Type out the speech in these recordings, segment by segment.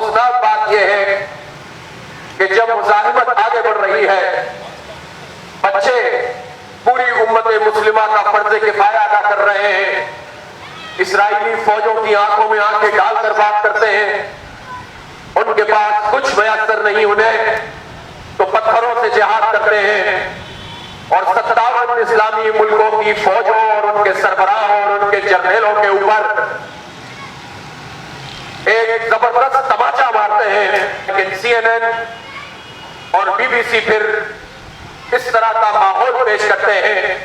افسوسناک بات یہ ہے کہ جب مزاحمت آگے بڑھ رہی ہے، بچے پوری امت مسلمہ کا فرض کفایہ ادا کر رہے ہیں، اسرائیلی فوجوں کی آنکھوں میں آنکھیں ڈال کر بات کرتے ہیں، ان کے پاس کچھ میسر نہیں انہیں تو پتھروں سے جہاد کرتے ہیں، اور 57 اسلامی ملکوں کی فوجوں اور ان کے سربراہوں اور ان کے جرنیلوں کے اوپر ایک زبردست تماچا مارتے ہیں۔ لیکن سی این این اور بی بی سی پھر اس طرح کا ماحول پیش کرتے ہیں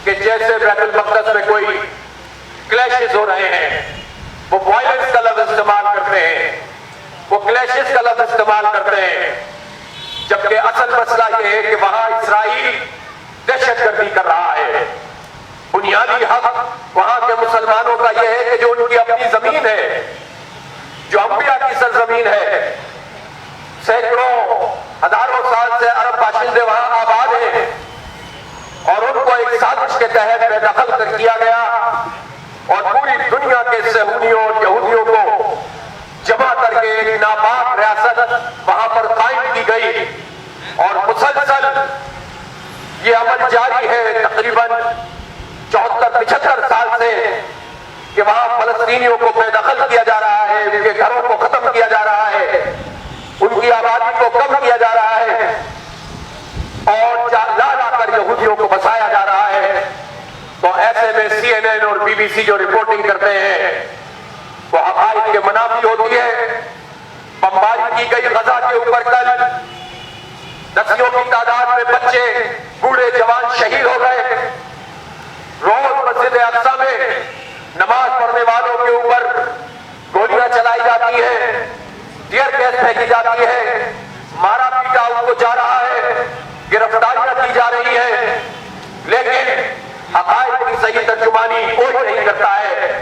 کہ جیسے بیت المقدس میں کوئی کلیشز ہو رہے ہیں، وہ وائلنس کا لفظ استعمال کرتے ہیں، وہ کلیشز کا لفظ استعمال کرتے ہیں، جبکہ اصل مسئلہ یہ ہے کہ وہاں اسرائیل دہشت گردی کر رہا ہے۔ بنیادی حق وہاں کے مسلمانوں کا یہ ہے کہ جو ان کی اپنی زمین ہے، جو انبیاء کی سرزمین ہے، سینکڑوں ہزاروں سال سے عرب باشندے وہاں آباد ہیں، اور ان کو ایک سازش کے تحت بے دخل کر کیا گیا اور پوری دنیا کے صہیونیوں اور یہودیوں کو جمع کر کے ایک ناپاک ریاست وہاں پر قائم کی گئی، اور مسلسل یہ عمل جاری ہے تقریباً 74-75 سال سے کہ وہاں فلسطینیوں کو بے دخل کیا جا رہا ہے، ان کے گھروں کو ختم کیا جا رہا ہے، ان کی آبادی کو کم کیا جا رہا ہے، اور لا لا کر یہودیوں کو بسایا جا رہا ہے۔ تو ایسے میں سی این این اور بی بی سی جو رپورٹنگ کرتے ہیں وہ حقائق کے منافی ہوتی ہے۔ بمباری کی گئی غزہ کے اوپر کل دسیوں کی تعداد میں بچے بوڑھے جوان شہید ہو گئے۔ روز مسجد اقصی میں نماز پڑھنے والوں کے اوپر گولیاں چلائی جاتی ہیں، ٹیئر گیس پھینکی جاتی ہے، مارا پیٹا ان کو جا رہا ہے، گرفتاریاں کی جا رہی ہیں، لیکن حقائق کی صحیح ترجمانی کوئی نہیں کرتا ہے۔